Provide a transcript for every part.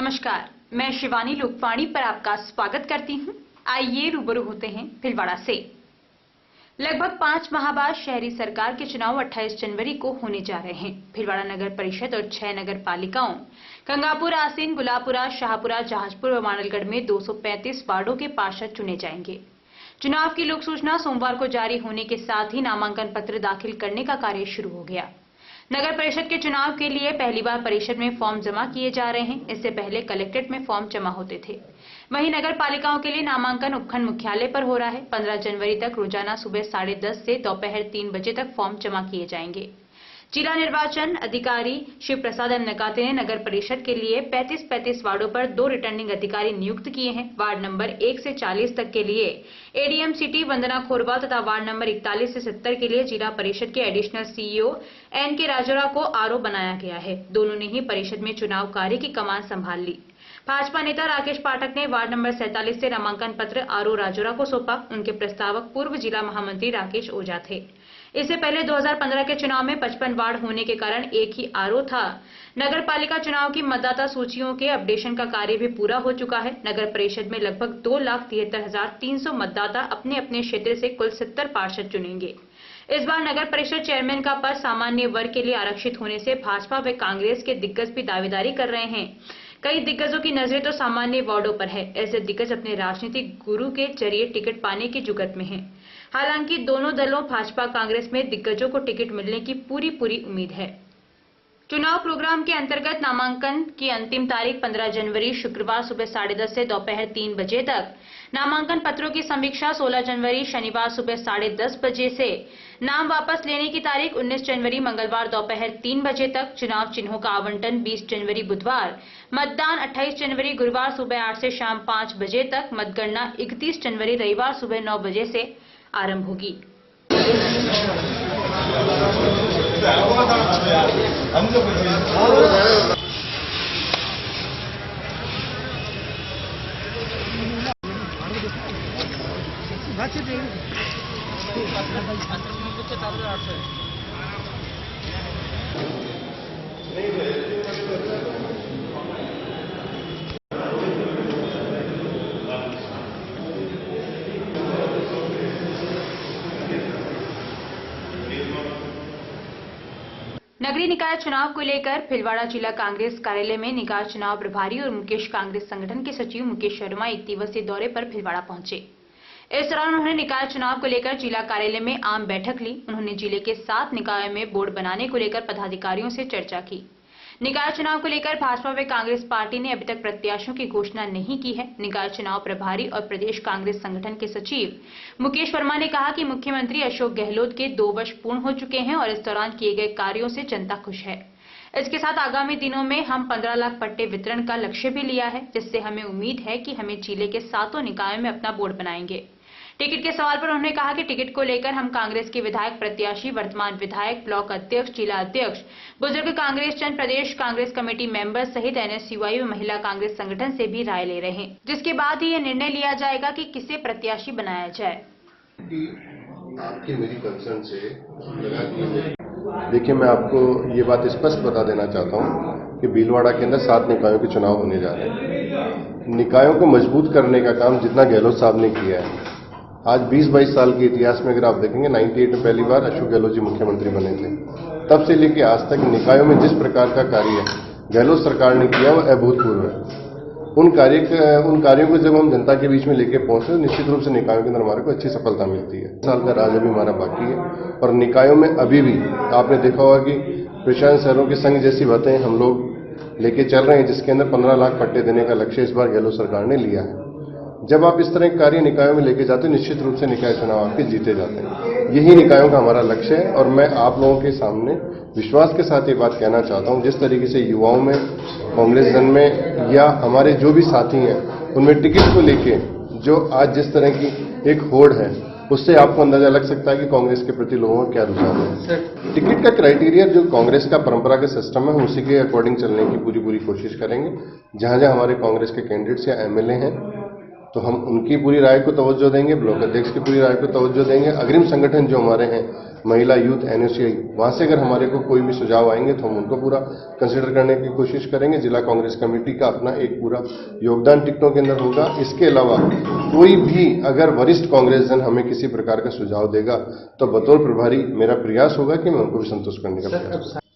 नमस्कार, मैं शिवानी लोकवाणी पर आपका स्वागत करती हूं। आइए रूबरू होते हैं भीलवाड़ा से। लगभग 5 माह बाद शहरी सरकार के चुनाव 28 जनवरी को होने जा रहे हैं। भीलवाड़ा नगर परिषद और 6 नगर पालिकाओं गंगापुर, आसीन, गुलापुरा, शाहपुरा, जहाजपुर व मानलगढ़ में 235 वार्डों के पार्षद चुने जाएंगे। चुनाव की लोक सूचना सोमवार को जारी होने के साथ ही नामांकन पत्र दाखिल करने का कार्य शुरू हो गया। नगर परिषद के चुनाव के लिए पहली बार परिषद में फॉर्म जमा किए जा रहे हैं। इससे पहले कलेक्ट्रेट में फॉर्म जमा होते थे। वहीं नगर पालिकाओं के लिए नामांकन उपखंड मुख्यालय पर हो रहा है। 15 जनवरी तक रोजाना सुबह 10:30 से दोपहर 3 बजे तक फॉर्म जमा किए जाएंगे। जिला निर्वाचन अधिकारी शिव प्रसाद नकाते ने नगर परिषद के लिए 35 वार्डों पर 2 रिटर्निंग अधिकारी नियुक्त किए हैं। वार्ड नंबर 1 से 40 तक के लिए एडीएम सिटी वंदना खोरवा तथा वार्ड नंबर 41 से 70 के लिए जिला परिषद के एडिशनल सीईओ एन.के. राजोरा को आरओ बनाया गया है। दोनों ने ही परिषद में चुनाव कार्य की कमान संभाल ली। भाजपा नेता राकेश पाठक ने वार्ड नंबर 47 से नामांकन पत्र आरओ राजोरा को सौंपा। उनके प्रस्तावक पूर्व जिला महामंत्री राकेश ओझा थे। इससे पहले 2015 के चुनाव में 55 वार्ड होने के कारण एक ही आरओ था। नगर पालिका चुनाव की मतदाता सूचियों के अपडेशन का कार्य भी पूरा हो चुका है। नगर परिषद में लगभग 2,73,300 मतदाता अपने अपने क्षेत्र से कुल 70 पार्षद चुनेंगे। इस बार नगर परिषद चेयरमैन का पद सामान्य वर्ग के लिए आरक्षित होने से भाजपा व कांग्रेस के दिग्गज भी दावेदारी कर रहे हैं। कई दिग्गजों की नजरें तो सामान्य वार्डों पर है। ऐसे दिग्गज अपने राजनीतिक गुरु के जरिए टिकट पाने की जुगत में हैं। हालांकि दोनों दलों भाजपा कांग्रेस में दिग्गजों को टिकट मिलने की पूरी उम्मीद है। चुनाव प्रोग्राम के अंतर्गत नामांकन की अंतिम तारीख 15 जनवरी शुक्रवार सुबह 10:30 से दोपहर 3 बजे तक, नामांकन पत्रों की समीक्षा 16 जनवरी शनिवार सुबह 10:30 बजे से, नाम वापस लेने की तारीख 19 जनवरी मंगलवार दोपहर 3 बजे तक, चुनाव चिन्हों का आवंटन 20 जनवरी बुधवार, मतदान 28 जनवरी गुरुवार सुबह 8 से शाम 5 बजे तक, मतगणना 31 जनवरी रविवार सुबह 9 बजे से आरंभ होगी। नगरीय निकाय चुनाव को लेकर भीलवाड़ा जिला कांग्रेस कार्यालय में निकाय चुनाव प्रभारी और मुकेश कांग्रेस संगठन के सचिव मुकेश शर्मा एक दिवसीय दौरे पर भीलवाड़ा पहुंचे। इस दौरान उन्होंने निकाय चुनाव को लेकर जिला कार्यालय में आम बैठक ली। उन्होंने जिले के 7 निकायों में बोर्ड बनाने को लेकर पदाधिकारियों से चर्चा की। निकाय चुनाव को लेकर भाजपा व कांग्रेस पार्टी ने अभी तक प्रत्याशियों की घोषणा नहीं की है। निकाय चुनाव प्रभारी और प्रदेश कांग्रेस संगठन के सचिव मुकेश वर्मा ने कहा कि मुख्यमंत्री अशोक गहलोत के 2 वर्ष पूर्ण हो चुके हैं और इस दौरान किए गए कार्यों से जनता खुश है। इसके साथ आगामी दिनों में हम 15 लाख पट्टे वितरण का लक्ष्य भी लिया है, जिससे हमें उम्मीद है कि हमें जिले के 7 निकायों में अपना बोर्ड बनाएंगे। टिकट के सवाल पर उन्होंने कहा कि टिकट को लेकर हम कांग्रेस के विधायक प्रत्याशी, वर्तमान विधायक, ब्लॉक अध्यक्ष, जिला अध्यक्ष, बुजुर्ग कांग्रेस जन, प्रदेश कांग्रेस कमेटी मेंबर सहित एनएसयूआई व महिला कांग्रेस संगठन से भी राय ले रहे हैं, जिसके बाद ही यह निर्णय लिया जाएगा कि किसे प्रत्याशी बनाया जाए। आपकी मेरी कंसर्न से देखिए, मैं आपको ये बात स्पष्ट बता देना चाहता हूँ कि भीलवाड़ा के अंदर 7 निकायों के चुनाव होने जा रहे हैं। निकायों को मजबूत करने का काम जितना गहलोत साहब ने किया है, आज 20-22 साल के इतिहास में अगर आप देखेंगे, 98 में पहली बार अशोक गहलोत जी मुख्यमंत्री बने थे। तब से लेकर आज तक निकायों में जिस प्रकार का कार्य गहलोत सरकार ने किया वो अभूतपूर्व है। उन कार्यों को जब हम जनता के बीच में लेके पहुंचे, निश्चित रूप से निकायों के अंदर हमारे को अच्छी सफलता मिलती है। साल का राज अभी हमारा बाकी है और निकायों में अभी भी आपने देखा होगा कि प्रशासन शहरों के संघ जैसी बातें हम लोग लेके चल रहे हैं, जिसके अंदर 15 लाख पट्टे देने का लक्ष्य इस बार गहलोत सरकार ने लिया है। जब आप इस तरह के कार्य निकायों में लेके जाते हैं, निश्चित रूप से निकाय चुनाव आपके जीते जाते हैं। यही निकायों का हमारा लक्ष्य है और मैं आप लोगों के सामने विश्वास के साथ ये बात कहना चाहता हूं, जिस तरीके से युवाओं में, कांग्रेस जन में या हमारे जो भी साथी हैं उनमें टिकट को लेके जो आज जिस तरह की एक होड़ है, उससे आपको अंदाजा लग सकता है कि कांग्रेस के प्रति लोगों का क्या रुझान है। टिकट का क्राइटेरिया जो कांग्रेस का परंपरागत सिस्टम है, हम उसी के अकॉर्डिंग चलने की पूरी कोशिश करेंगे। जहां जहां हमारे कांग्रेस के कैंडिडेट्स या एमएलए हैं, तो हम उनकी पूरी राय को तवज्जो देंगे, ब्लॉक अध्यक्ष की पूरी राय को तवज्जो देंगे। अग्रिम संगठन जो हमारे हैं, महिला, यूथ, एनएसयूआई, वहां से अगर हमारे को कोई भी सुझाव आएंगे तो हम उनको पूरा कंसिडर करने की कोशिश करेंगे। जिला कांग्रेस कमेटी का अपना एक पूरा योगदान टिकटों के अंदर होगा। इसके अलावा कोई भी अगर वरिष्ठ कांग्रेस जन हमें किसी प्रकार का सुझाव देगा तो बतौर प्रभारी मेरा प्रयास होगा कि मैं उनको भी संतुष्ट करने का प्रयास करूँ।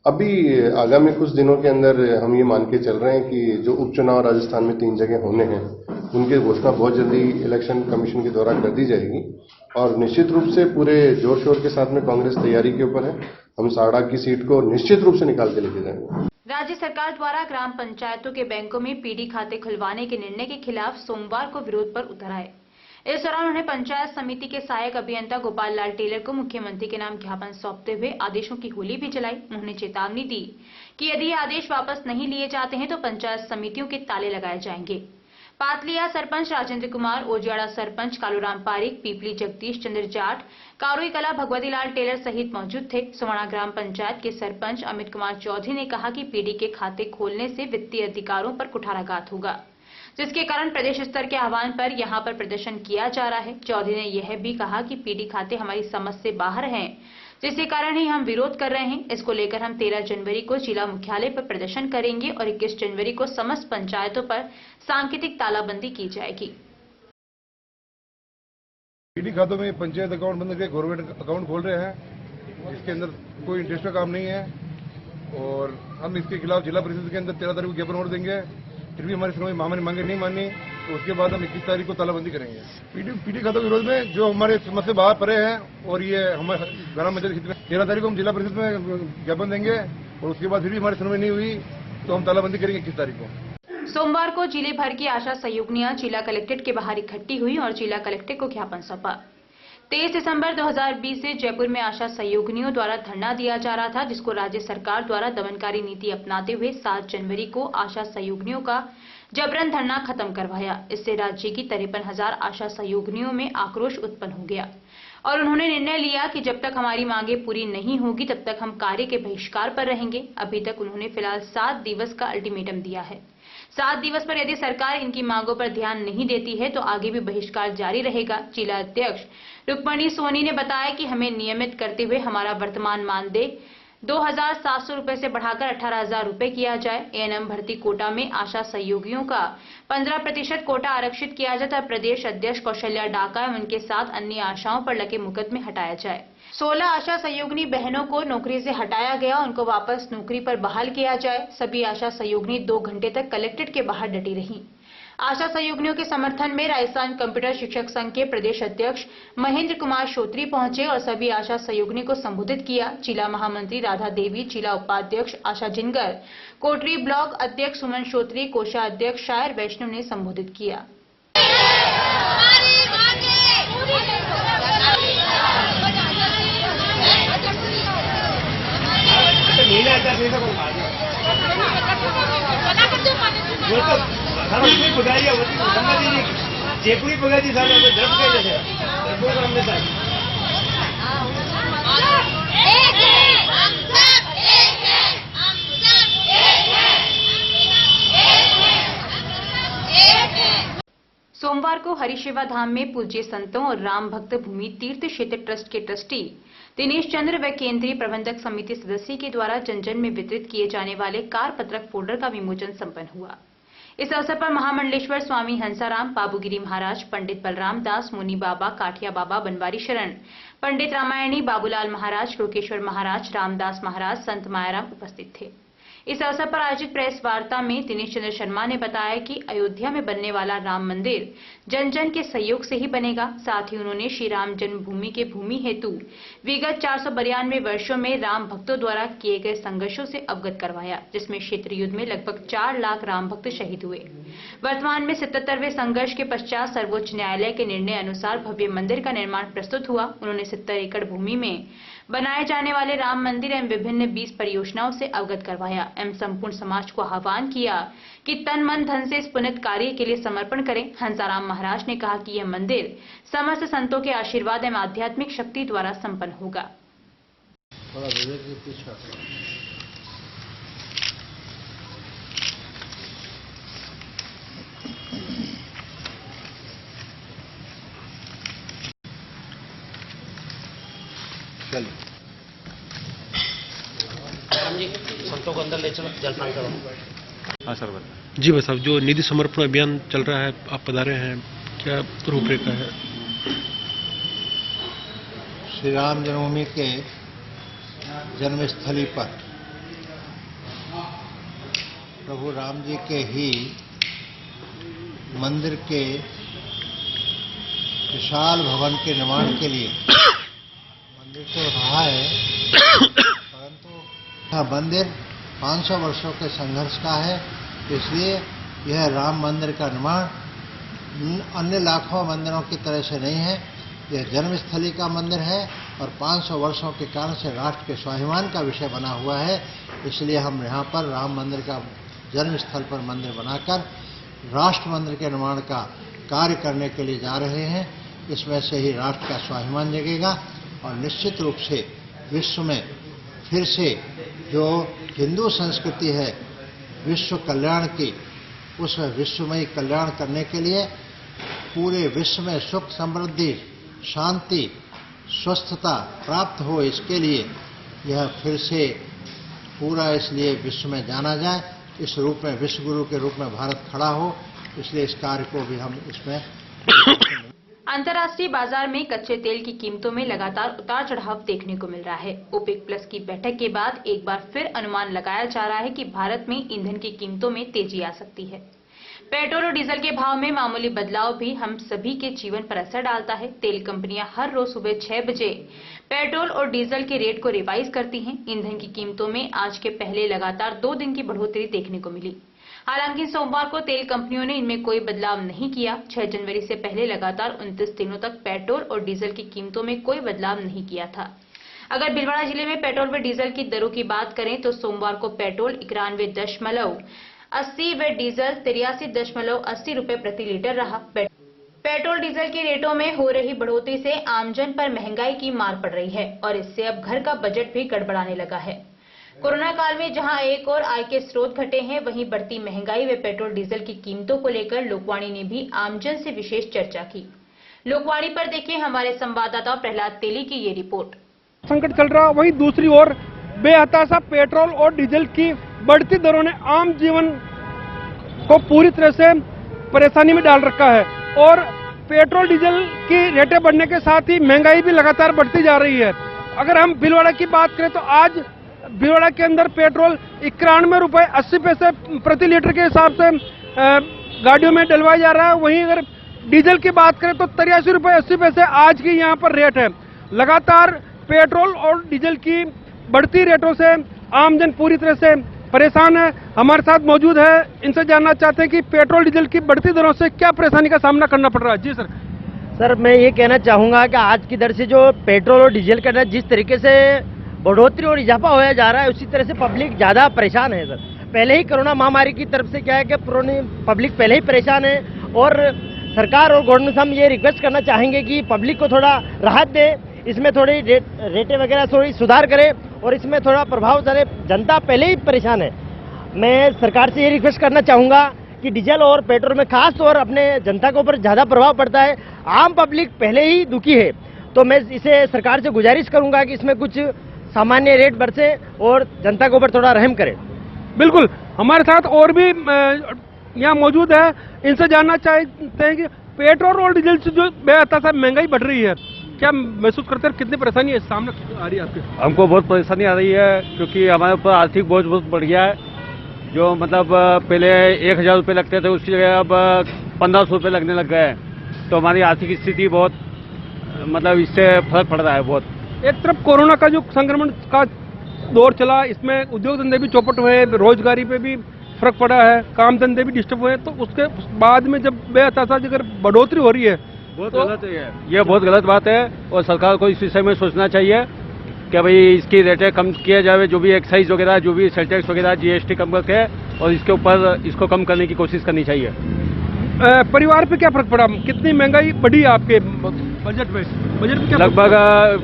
अभी आगामी कुछ दिनों के अंदर हम ये मान के चल रहे हैं कि जो उपचुनाव राजस्थान में 3 जगह होने हैं, उनकी घोषणा बहुत जल्दी इलेक्शन कमीशन के द्वारा कर दी जाएगी और निश्चित रूप से पूरे जोर शोर के साथ में कांग्रेस तैयारी के ऊपर है। हम साड़ा की सीट को निश्चित रूप से निकाल के लेके जाएंगे। राज्य सरकार द्वारा ग्राम पंचायतों के बैंकों में पीडी खाते खुलवाने के निर्णय के खिलाफ सोमवार को विरोध पर उतर आए। इस दौरान उन्हें पंचायत समिति के सहायक अभियंता गोपाल लाल टेलर को मुख्यमंत्री के नाम ज्ञापन सौंपते हुए आदेशों की होली भी जलाई। उन्होंने चेतावनी दी कि यदि आदेश वापस नहीं लिए जाते हैं तो पंचायत समितियों के ताले लगाए जाएंगे। पातलिया सरपंच राजेंद्र कुमार, ओजियाड़ा सरपंच कालूराम पारिक, पीपली जगदीश चंद्र जाट, कारोई कला भगवती लाल टेलर सहित मौजूद थे। सुवर्णा ग्राम पंचायत के सरपंच अमित कुमार चौधरी ने कहा कि पीडी के खाते खोलने से वित्तीय अधिकारों पर कुठाराघात होगा, जिसके कारण प्रदेश स्तर के आह्वान पर यहां पर प्रदर्शन किया जा रहा है। चौधरी ने यह भी कहा कि पीडी खाते हमारी समझ से बाहर हैं, जिसके कारण ही हम विरोध कर रहे हैं। इसको लेकर हम 13 जनवरी को जिला मुख्यालय पर प्रदर्शन करेंगे और 21 जनवरी को समस्त पंचायतों पर सांकेतिक तालाबंदी की जाएगी। पीडी खातों में पंचायत अकाउंट बंद करके गवर्नमेंट अकाउंट खोल रहे हैं, जिसके अंदर कोई इंटरेस्ट का काम नहीं है और हम इसके खिलाफ जिला परिषद के अंदर 13 तारीख को ज्ञापन और देंगे। फिर भी हमारी सुनवाई मांगे नहीं मानी तो उसके बाद हम 21 तारीख को तालाबंदी करेंगे। पीडी खातों के विरोध में जो हमारे समझ से बाहर पड़े हैं और ये हमारे ग्राम पंचायत 13 तारीख को हम जिला परिषद में ज्ञापन देंगे और उसके बाद फिर भी हमारी सुनवाई नहीं हुई तो हम तालाबंदी करेंगे 21 तारीख को। सोमवार को जिले भर की आशा सहयोगिनियां जिला कलेक्ट्रेट के बाहर इकट्ठी हुई और जिला कलेक्टर को ज्ञापन सौंपा। 23 दिसंबर 2020 से जयपुर में आशा सहयोगिनियों द्वारा धरना दिया जा रहा था, जिसको राज्य सरकार द्वारा दमनकारी नीति अपनाते हुए 7 जनवरी को आशा सहयोगिनियों का जबरन धरना खत्म करवाया। इससे राज्य की 53,000 आशा सहयोगिनियों में आक्रोश उत्पन्न हो गया और उन्होंने निर्णय लिया कि जब तक हमारी मांगे पूरी नहीं होगी तब तक हम कार्य के बहिष्कार पर रहेंगे। अभी तक उन्होंने फिलहाल 7 दिवस का अल्टीमेटम दिया है। 7 दिवस पर यदि सरकार इनकी मांगों पर ध्यान नहीं देती है तो आगे भी बहिष्कार जारी रहेगा। जिला अध्यक्ष रुक्मणी सोनी ने बताया कि हमें नियमित करते हुए हमारा वर्तमान मानदेय 2,700 रुपए से बढ़ाकर 18,000 रुपए किया जाए। एएनएम भर्ती कोटा में आशा सहयोगियों का 15% कोटा आरक्षित किया जाए तथा प्रदेश अध्यक्ष कौशल्या डाका एवं उनके साथ अन्य आशाओं पर लगे मुकदमे हटाया जाए। 16 आशा सहयोगिनी बहनों को नौकरी से हटाया गया, उनको वापस नौकरी पर बहाल किया जाए। सभी आशा सहयोगिनी 2 घंटे तक कलेक्ट्रेट के बाहर डटी रहीं। आशा सहयोगिनियों के समर्थन में राजस्थान कंप्यूटर शिक्षक संघ के प्रदेश अध्यक्ष महेंद्र कुमार श्रोत्री पहुंचे और सभी आशा सहयोगिनी को संबोधित किया। जिला महामंत्री राधा देवी, जिला उपाध्यक्ष आशा जिनगर, कोटरी ब्लॉक अध्यक्ष सुमन श्रोत्री, कोषाध्यक्ष शायर वैष्णव ने संबोधित किया। जयपुरी पगारी सोमवार को हरिशिवा धाम में पूज्य संतों और राम भक्त भूमि तीर्थ क्षेत्र ट्रस्ट के ट्रस्टी दिनेश चंद्र व केंद्रीय प्रबंधक समिति सदस्य के द्वारा जन जन में वितरित किए जाने वाले कार पत्रक फोल्डर का विमोचन संपन्न हुआ। इस अवसर पर महामंडलेश्वर स्वामी हंसाराम, बाबूगिरी महाराज, पंडित बलराम दास, मुनि बाबा, काठिया बाबा, बनवारी शरण, पंडित रामायणी, बाबूलाल महाराज, लोकेश्वर महाराज, रामदास महाराज, संत मायाराम उपस्थित थे। इस अवसर पर आयोजित प्रेस वार्ता में दिनेश चंद्र शर्मा ने बताया कि अयोध्या में बनने वाला राम मंदिर जन जन के सहयोग से ही बनेगा। साथ ही उन्होंने श्री राम जन्मभूमि के भूमि हेतु विगत 492 वर्षों में राम भक्तों द्वारा किए गए संघर्षों से अवगत करवाया, जिसमें क्षेत्र युद्ध में लगभग 4 लाख राम भक्त शहीद हुए। वर्तमान में 77वें संघर्ष के पश्चात सर्वोच्च न्यायालय के निर्णय अनुसार भव्य मंदिर का निर्माण प्रस्तुत हुआ। उन्होंने 70 एकड़ भूमि में बनाए जाने वाले राम मंदिर एवं विभिन्न 20 परियोजनाओं से अवगत करवाया एवं संपूर्ण समाज को आह्वान किया कि तन मन धन से इस पुनित कार्य के लिए समर्पण करें। हंसाराम महाराज ने कहा कि यह मंदिर समस्त संतों के आशीर्वाद एवं आध्यात्मिक शक्ति द्वारा संपन्न होगा। जी संतों को अंदर ले चलो, जलपान करो। हाँ सर बता। जी बस साहब, जो निधि समर्पण अभियान चल रहा है, आप पधारे हैं, क्या रूपरेखा है? श्री राम जन्मभूमि के जन्मस्थली पर प्रभु राम जी के ही मंदिर के विशाल भवन के निर्माण के लिए मंदिर तो रहा है, परंतु यह मंदिर 500 वर्षों के संघर्ष का है। इसलिए यह राम मंदिर का निर्माण अन्य लाखों मंदिरों की तरह से नहीं है। यह जन्मस्थली का मंदिर है और 500 वर्षों के कारण से राष्ट्र के स्वाभिमान का विषय बना हुआ है। इसलिए हम यहाँ पर राम मंदिर का जन्मस्थल पर मंदिर बनाकर राष्ट्र मंदिर के निर्माण का कार्य करने के लिए जा रहे हैं। इसमें से ही राष्ट्र का स्वाभिमान जगेगा और निश्चित रूप से विश्व में फिर से जो हिंदू संस्कृति है विश्व कल्याण की, उस विश्वमय कल्याण करने के लिए पूरे विश्व में सुख समृद्धि शांति स्वस्थता प्राप्त हो, इसके लिए यह फिर से पूरा इसलिए विश्व में जाना जाए, इस रूप में विश्व गुरु के रूप में भारत खड़ा हो, इसलिए इस कार्य को भी हम इसमें। अंतर्राष्ट्रीय बाजार में कच्चे तेल की कीमतों में लगातार उतार चढ़ाव देखने को मिल रहा है। ओपेक प्लस की बैठक के बाद एक बार फिर अनुमान लगाया जा रहा है कि भारत में ईंधन की कीमतों में तेजी आ सकती है। पेट्रोल और डीजल के भाव में मामूली बदलाव भी हम सभी के जीवन पर असर डालता है। तेल कंपनियां हर रोज सुबह 6 बजे पेट्रोल और डीजल के रेट को रिवाइज करती हैं। ईंधन की कीमतों में आज के पहले लगातार 2 दिन की बढ़ोतरी देखने को मिली। हालांकि सोमवार को तेल कंपनियों ने इनमें कोई बदलाव नहीं किया। 6 जनवरी से पहले लगातार 29 दिनों तक पेट्रोल और डीजल की कीमतों में कोई बदलाव नहीं किया था। अगर भीलवाड़ा जिले में पेट्रोल व डीजल की दरों की बात करें तो सोमवार को पेट्रोल 91.80 व डीजल 83.80 रुपए प्रति लीटर रहा। पेट्रोल डीजल के रेटों में हो रही बढ़ोतरी से आमजन पर महंगाई की मार पड़ रही है और इससे अब घर का बजट भी गड़बड़ाने लगा है। कोरोना काल में जहां एक और आय के स्रोत घटे हैं, वहीं बढ़ती महंगाई व पेट्रोल डीजल की कीमतों को लेकर लोकवाणी ने भी आमजन से विशेष चर्चा की। लोकवाणी पर देखिए हमारे संवाददाता प्रहलाद तेली की ये रिपोर्ट। संकट चल रहा, वहीं दूसरी ओर बेहताशा पेट्रोल और डीजल की बढ़ती दरों ने आम जीवन को पूरी तरह से परेशानी में डाल रखा है और पेट्रोल डीजल की रेटें बढ़ने के साथ ही महंगाई भी लगातार बढ़ती जा रही है। अगर हम भीलवाड़ा की बात करें तो आज भीलवाड़ा के अंदर पेट्रोल 91.80 प्रति लीटर के हिसाब से गाड़ियों में डलवाया जा रहा है। वहीं अगर डीजल की बात करें तो 83.80 आज की यहाँ पर रेट है। लगातार पेट्रोल और डीजल की बढ़ती रेटों से आमजन पूरी तरह से परेशान है। हमारे साथ मौजूद है, इनसे जानना चाहते हैं कि पेट्रोल डीजल की बढ़ती दरों से क्या परेशानी का सामना करना पड़ रहा है। जी सर। मैं ये कहना चाहूंगा कि आज की दर से जो पेट्रोल और डीजल का जिस तरीके से बढ़ोतरी और इजाफा होया जा रहा है, उसी तरह से पब्लिक ज्यादा परेशान है सर। पहले ही कोरोना महामारी की तरफ से क्या है कि पब्लिक पहले ही परेशान है और सरकार और गवर्नमेंट से हम ये रिक्वेस्ट करना चाहेंगे कि पब्लिक को थोड़ा राहत दे, इसमें थोड़ी रेटें वगैरह थोड़ी सुधार करे और इसमें थोड़ा प्रभाव डाले। जनता पहले ही परेशान है। मैं सरकार से ये रिक्वेस्ट करना चाहूंगा कि डीजल और पेट्रोल में खास तौर अपने जनता के ऊपर ज्यादा प्रभाव पड़ता है। आम पब्लिक पहले ही दुखी है, तो मैं इसे सरकार से गुजारिश करूंगा कि इसमें कुछ सामान्य रेट बरसे और जनता के ऊपर थोड़ा रहम करे। बिल्कुल, हमारे साथ और भी यहाँ मौजूद है, इनसे जानना चाहते हैं कि पेट्रोल और डीजल से जो बेहताशा महंगाई बढ़ रही है, क्या महसूस करते हैं, कितनी परेशानी है सामने आ रही है आपके? हमको बहुत परेशानी आ रही है क्योंकि हमारे ऊपर आर्थिक बोझ बहुत बढ़ गया है। जो मतलब पहले 1000 रुपये लगते थे उसकी जगह अब 1500 रुपये लगने लग गए हैं, तो हमारी आर्थिक स्थिति बहुत मतलब इससे फर्क पड़ रहा है बहुत। एक तरफ कोरोना का जो संक्रमण का दौर चला, इसमें उद्योग धंधे भी चौपट हुए, रोजगारी पे भी फर्क पड़ा है, काम धंधे भी डिस्टर्ब हुए, तो उसके बाद में जब बेहताशा अगर बढ़ोतरी हो रही है बहुत गलत है। ये बहुत गलत बात है और सरकार को इस विषय में सोचना चाहिए कि भाई इसकी रेटें कम किया जाए, जो भी एक्साइज वगैरह, जो भी सेल टैक्स वगैरह, जीएसटी कम करके और इसके ऊपर इसको कम करने की कोशिश करनी चाहिए। परिवार पे क्या फर्क पड़ा, कितनी महंगाई बढ़ी आपके बजट में? क्या लगभग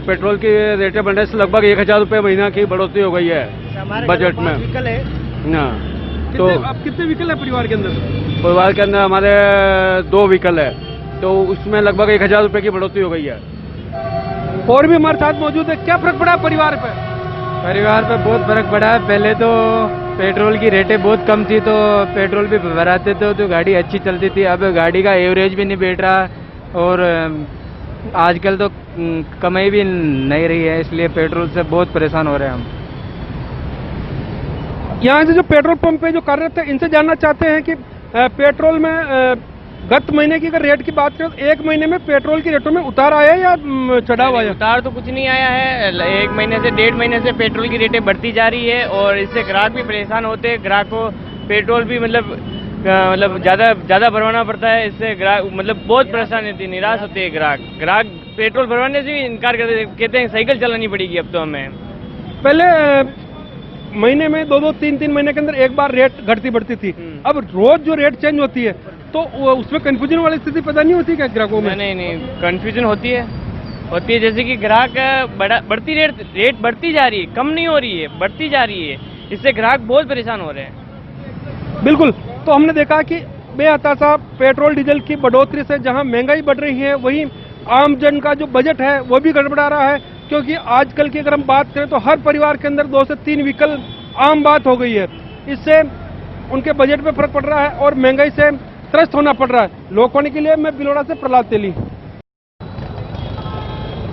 पेट्रोल की रेटें बढ़ने से लगभग 1000 रुपये महीना की बढ़ोतरी हो गई है बजट में। तो आप कितने व्हीकल है परिवार के अंदर? परिवार के अंदर हमारे 2 व्हीकल है, तो उसमें लगभग 1000 रुपये की बढ़ोतरी हो गई है। और भी हमारे साथ मौजूद है, क्या फर्क पड़ा परिवार पे? परिवार पे बहुत फर्क पड़ा है। पहले तो पेट्रोल की रेटें बहुत कम थी, तो पेट्रोल भी भराते थे तो गाड़ी अच्छी चलती थी। अब गाड़ी का एवरेज भी नहीं बैठ रहा और आजकल तो कमाई भी नहीं रही है, इसलिए पेट्रोल से बहुत परेशान हो रहे हैं हम। यहाँ से जो पेट्रोल पंप पे जो कार्यरत है, इनसे जानना चाहते हैं कि पेट्रोल में गत महीने की अगर रेट की बात करें तो एक महीने में पेट्रोल की रेटों में उतार आया या चढ़ाव आया? उतार तो कुछ नहीं आया है। एक महीने से 1.5 महीने से पेट्रोल की रेटें बढ़ती जा रही है और इससे ग्राहक भी परेशान होते हैं। ग्राहक को पेट्रोल भी मतलब ज्यादा भरवाना पड़ता है। इससे ग्राहक मतलब बहुत परेशान होती है, निराश होते हैं ग्राहक पेट्रोल भरवाने से भी इनकार करते, कहते हैं साइकिल चलानी पड़ेगी अब तो हमें। पहले महीने में 2-2, 3-3 महीने के अंदर एक बार रेट घटती बढ़ती थी, अब रोज जो रेट चेंज होती है तो उसमें कंफ्यूजन वाली स्थिति पैदा नहीं होती क्या ग्राहकों में? नहीं, कंफ्यूजन होती है। जैसे कि ग्राहक बढ़ती रेट बढ़ती जा रही है, कम नहीं हो रही है, बढ़ती जा रही है। इससे ग्राहक बहुत परेशान हो रहे हैं। बिल्कुल। तो हमने देखा कि बेहताशा पेट्रोल डीजल की बढ़ोतरी से जहां महंगाई बढ़ रही है, वहीं आम जन का जो बजट है वो भी गड़बड़ा रहा है, क्योंकि आजकल की अगर हम बात करें तो हर परिवार के अंदर 2 से 3 व्हीकल आम बात हो गई है। इससे उनके बजट पे फर्क पड़ रहा है और महंगाई से त्रस्त होना पड़ रहा है। लोकवाणी के लिए मैं बिलोड़ा से प्रहलाद तेली।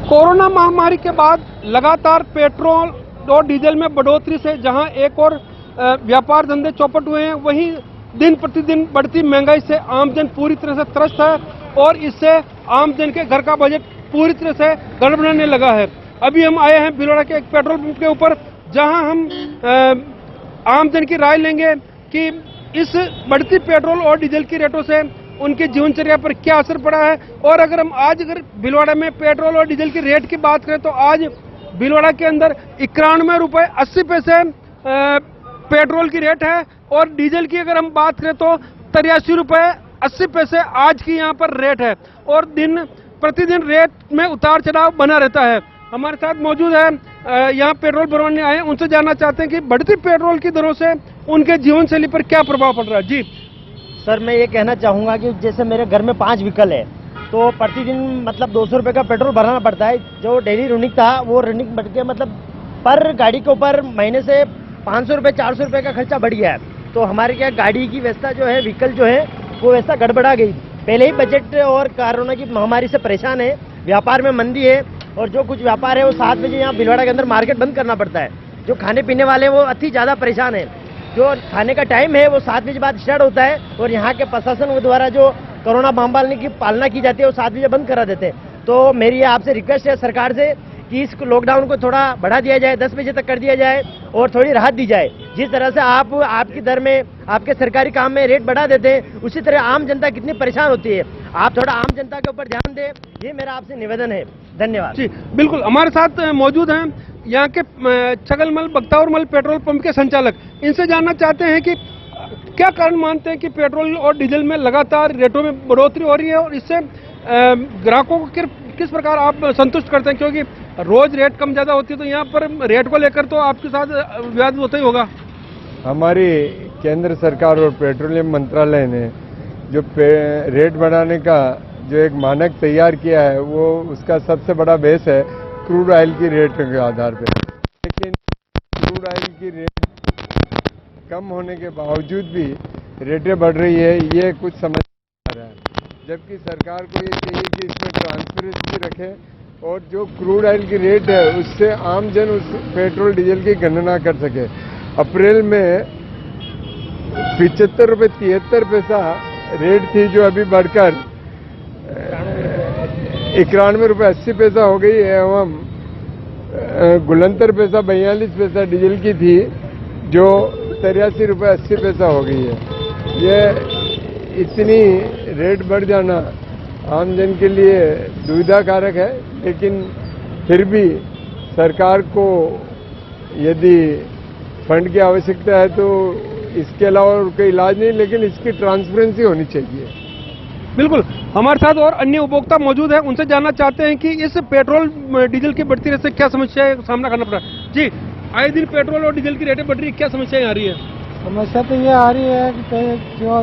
कोरोना महामारी के बाद लगातार पेट्रोल और डीजल में बढ़ोतरी से जहां एक और व्यापार धंधे चौपट हुए हैं, वहीं दिन प्रतिदिन बढ़ती महंगाई से आमजन पूरी तरह से त्रस्त है और इससे आमजन के घर का बजट पूरी तरह से गड़बड़ाने लगा है। अभी हम आए हैं बिलोड़ा के एक पेट्रोल पंप के ऊपर, जहां हम आमजन की राय लेंगे कि इस बढ़ती पेट्रोल और डीजल की रेटों से उनकी जीवनचर्या पर क्या असर पड़ा है। और अगर बिलवाड़ा में पेट्रोल और डीजल की रेट की बात करें तो आज बिलवाड़ा के अंदर 91 रुपये 80 पैसे पेट्रोल की रेट है और डीजल की अगर हम बात करें तो 83 रुपये 80 पैसे आज की यहाँ पर रेट है और दिन प्रतिदिन रेट में उतार चढ़ाव बना रहता है। हमारे साथ मौजूद है यहाँ पेट्रोल भरवाने आए, उनसे जानना चाहते हैं कि बढ़ती पेट्रोल की दरों से उनके जीवन शैली पर क्या प्रभाव पड़ रहा है। जी सर, मैं ये कहना चाहूँगा कि जैसे मेरे घर में 5 व्हीकल है तो प्रतिदिन मतलब 200 रुपये का पेट्रोल भराना पड़ता है। जो डेली रनिंग था वो रनिंग बढ़ के मतलब पर गाड़ी के ऊपर महीने से 500 रुपये 400 रुपये का खर्चा बढ़ गया है। तो हमारे क्या गाड़ी की व्यवस्था जो है, व्हीकल जो है वो व्यवस्था गड़बड़ा गई। पहले ही बजट और कोरोना की महामारी से परेशान है, व्यापार में मंदी है और जो कुछ व्यापार है वो 7 बजे यहाँ बिलवाड़ा के अंदर मार्केट बंद करना पड़ता है। जो खाने पीने वाले वो अति ज़्यादा परेशान है। जो खाने का टाइम है वो 7 बजे बाद स्टार्ट होता है और यहाँ के प्रशासन द्वारा जो कोरोना महामारी की पालना की जाती है वो 7 बजे बंद करा देते हैं। तो मेरी आपसे रिक्वेस्ट है सरकार से कि इस लॉकडाउन को थोड़ा बढ़ा दिया जाए, 10 बजे तक कर दिया जाए और थोड़ी राहत दी जाए। जिस तरह से आपकी दर में आपके सरकारी काम में रेट बढ़ा देते हैं, उसी तरह आम जनता कितनी परेशान होती है। आप थोड़ा आम जनता के ऊपर ध्यान दें, ये मेरा आपसे निवेदन है। धन्यवाद। जी बिल्कुल। हमारे साथ मौजूद हैं यहाँ के छगलमल बख्तावरमल पेट्रोल पंप के संचालक। इनसे जानना चाहते हैं कि क्या कारण मानते हैं कि पेट्रोल और डीजल में लगातार रेटों में बढ़ोतरी हो रही है और इससे ग्राहकों को किस प्रकार आप संतुष्ट करते हैं, क्योंकि रोज रेट कम ज्यादा होती है तो यहाँ पर रेट को लेकर तो आपके साथ विवाद होता ही होगा। हमारी केंद्र सरकार और पेट्रोलियम मंत्रालय ने जो रेट बढ़ाने का जो एक मानक तैयार किया है वो उसका सबसे बड़ा बेस है क्रूड ऑयल की रेट के आधार पर। लेकिन क्रूड ऑयल की रेट कम होने के बावजूद भी रेटें बढ़ रही है, ये कुछ समझ नहीं आ रहा है। जबकि सरकार को ये चाहिए कि इसमें ट्रांसपेरेंसी रखे और जो क्रूड ऑयल की रेट है उससे आम जन उस पेट्रोल डीजल की गणना कर सके। अप्रैल में 75 रुपये 73 पैसा रेट थी जो अभी बढ़कर 91 रुपये 80 पैसा हो गई है एवं गुलंतर पैसा 42 पैसा डीजल की थी जो 83 रुपये 80 पैसा हो गई है। ये इतनी रेट बढ़ जाना आम जन के लिए दुविधाकारक है, लेकिन फिर भी सरकार को यदि फंड की आवश्यकता है तो इसके अलावा और कोई इलाज नहीं, लेकिन इसकी ट्रांसपेरेंसी होनी चाहिए। बिल्कुल। हमारे साथ और अन्य उपभोक्ता मौजूद हैं, उनसे जानना चाहते हैं कि इस पेट्रोल डीजल की बढ़ती रेट से क्या समस्या का सामना करना पड़ा। जी, आए दिन पेट्रोल और डीजल की रेटें बढ़ रही है, क्या समस्या आ रही है? समस्या तो ये आ रही है कि जो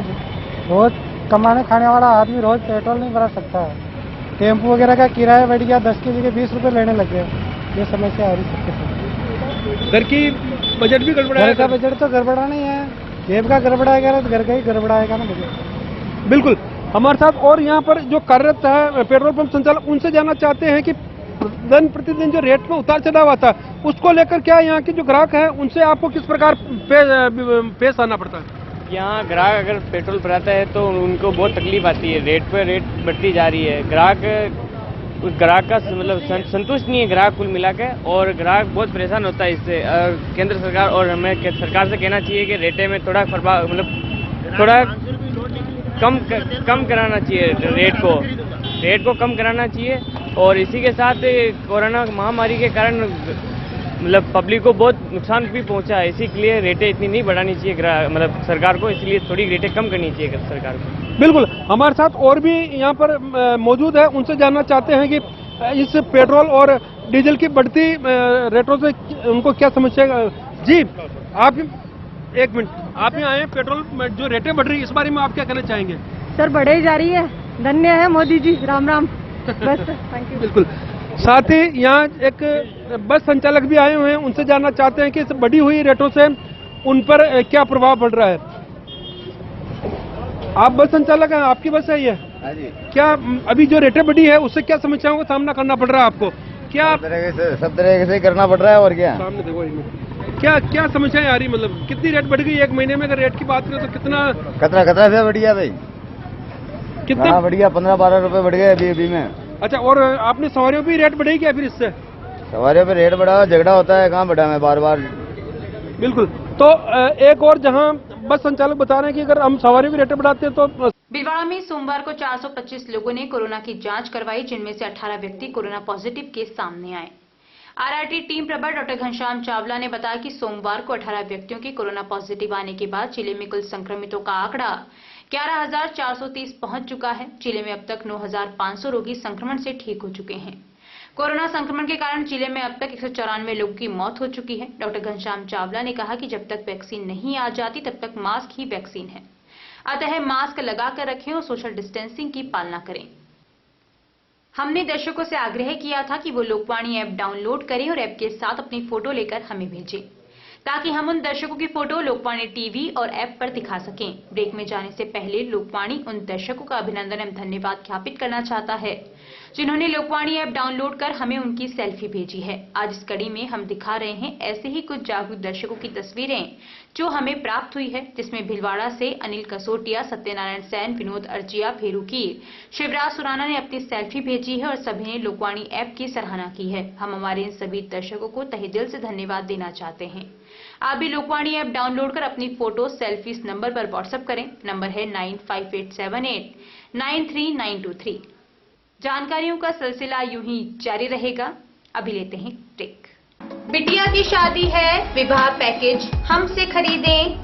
रोज कमाने खाने वाला आदमी रोज पेट्रोल नहीं भरा सकता है। टेम्पो वगैरह का किराया बढ़ गया, 10 की जगह 20 रुपये लेने लग गए। ये समस्या आ रही है सबके साथ। घर की बजट भी गड़बड़ा है। घर का बजट तो गड़बड़ा नहीं है, जेब का गड़बड़ाएगा तो घर का ही गड़बड़ाएगा ना बजट। बिल्कुल। हमारे साथ और यहाँ पर जो कार्यरत है पेट्रोल पंप संचालक, उनसे जानना चाहते हैं कि दिन प्रतिदिन जो रेट में उतार चढ़ाव आता है उसको लेकर क्या यहाँ के जो ग्राहक हैं उनसे आपको किस प्रकार पेश आना पड़ता है? यहाँ ग्राहक अगर पेट्रोल भराता है तो उनको बहुत तकलीफ आती है, रेट पर रेट बढ़ती जा रही है। उस ग्राहक का मतलब संतुष्ट नहीं है ग्राहक कुल मिला के, और ग्राहक बहुत परेशान होता है इससे। केंद्र सरकार और हमें सरकार से कहना चाहिए कि रेटे में थोड़ा थोड़ा कम कराना चाहिए, रेट को कम कराना चाहिए। और इसी के साथ कोरोना महामारी के कारण मतलब पब्लिक को बहुत नुकसान भी पहुंचा है, इसी के लिए रेटें इतनी नहीं बढ़ानी चाहिए मतलब सरकार को, इसलिए थोड़ी रेटें कम करनी चाहिए सरकार को। बिल्कुल। हमारे साथ और भी यहाँ पर मौजूद है, उनसे जानना चाहते हैं कि इस पेट्रोल और डीजल की बढ़ती रेटों से उनको क्या समस्या। जी आप एक मिनट, आप यहाँ आए, पेट्रोल जो रेटें बढ़ रही है इस बारे में आप क्या कहना चाहेंगे? सर बढ़े ही जा रही है, धन्य है मोदी जी, राम राम। बस थैंक यू। बिल्कुल। साथ ही यहाँ एक बस संचालक भी आए हुए हैं, उनसे जानना चाहते हैं कि इस बढ़ी हुई रेटों से उन पर क्या प्रभाव पड़ रहा है। आप बस संचालक हैं, आपकी बस है ये? हाँ जी। क्या अभी जो रेटें बढ़ी है उससे क्या समस्याओं का सामना करना पड़ रहा है आपको? क्या सब तरह से करना पड़ रहा है, और क्या सामने देखो क्या समस्याएं आ रही, मतलब कितनी रेट बढ़ गई एक महीने में? अगर रेट की बात करें तो कितना खतरा से बढ़िया भाई, कितना बढ़िया 15-12 रुपए बढ़ गए अभी में। अच्छा, और आपने सवारियों भी रेट बढ़ाई क्या फिर इससे? सवारियों पे रेट बढ़ा, झगड़ा होता है, कहाँ बढ़ा मैं बार बार। बिल्कुल। तो एक और जहां बस संचालक बता रहे हैं कि अगर हम सवारियों की रेटें बढ़ाते हैं तो। भीलवाड़ा में सोमवार को 425 लोगों ने कोरोना की जांच करवाई, जिनमें से 18 व्यक्ति कोरोना पॉजिटिव के सामने आए। आरआरटी टीम प्रभारी डॉक्टर घनश्याम चावला ने बताया कि सोमवार को 18 व्यक्तियों के कोरोना पॉजिटिव आने के बाद जिले में कुल संक्रमितों का आंकड़ा 11,430 पहुंच चुका है। जिले में अब तक 9,500 रोगी संक्रमण से ठीक हो चुके हैं। कोरोना संक्रमण के कारण जिले में अब तक 194 लोगों की मौत हो चुकी है। डॉक्टर घनश्याम चावला ने कहा कि जब तक वैक्सीन नहीं आ जाती तब तक मास्क ही वैक्सीन है, अतः मास्क लगाकर रखें और सोशल डिस्टेंसिंग की पालना करें। हमने दर्शकों से आग्रह किया था कि वो लोकवाणी ऐप डाउनलोड करें और ऐप के साथ अपनी फोटो लेकर हमें भेजें, ताकि हम उन दर्शकों की फोटो लोकवाणी टीवी और ऐप पर दिखा सकें। ब्रेक में जाने से पहले लोकवाणी उन दर्शकों का अभिनंदन एवं धन्यवाद ज्ञापित करना चाहता है जिन्होंने लोकवाणी ऐप डाउनलोड कर हमें उनकी सेल्फी भेजी है। आज इस कड़ी में हम दिखा रहे हैं ऐसे ही कुछ जागरूक दर्शकों की तस्वीरें जो हमें प्राप्त हुई है, जिसमें भिलवाड़ा से अनिल कसोटिया, सत्यनारायण सैन, विनोद अर्जिया, फेरूकीर, शिवराज सुराना ने अपनी सेल्फी भेजी है और सभी ने लोकवाणी ऐप की सराहना की है। हम हमारे इन सभी दर्शकों को तहे दिल से धन्यवाद देना चाहते हैं। आप भी लोकवाणी ऐप डाउनलोड कर अपनी फोटो सेल्फी इस नंबर पर व्हाट्सएप करें। नंबर है 9587893923। जानकारियों का सिलसिला यूं ही जारी रहेगा। अभी लेते हैं ब्रेक। बिटिया की शादी है, विवाह पैकेज हमसे खरीदें।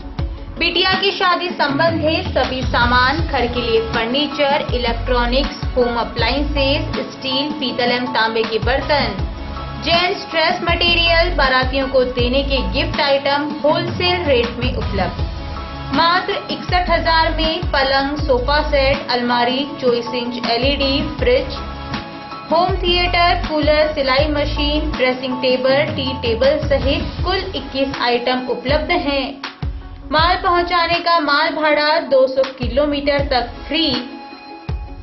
बिटिया की शादी संबंधी सभी सामान, घर के लिए furniture, electronics, home appliances, steel, पीतल एवं तांबे के बर्तन, जेंट्स ड्रेस मटेरियल, बारातियों को देने के गिफ्ट आइटम होलसेल रेट में उपलब्ध। मात्र 61,000 में पलंग, सोफा सेट, अलमारी, 24 inch LED, fridge, home theatre, cooler, सिलाई machine, dressing table, tea table सहित कुल 21 आइटम उपलब्ध हैं। माल पहुंचाने का माल भाड़ा 200 किलोमीटर तक फ्री।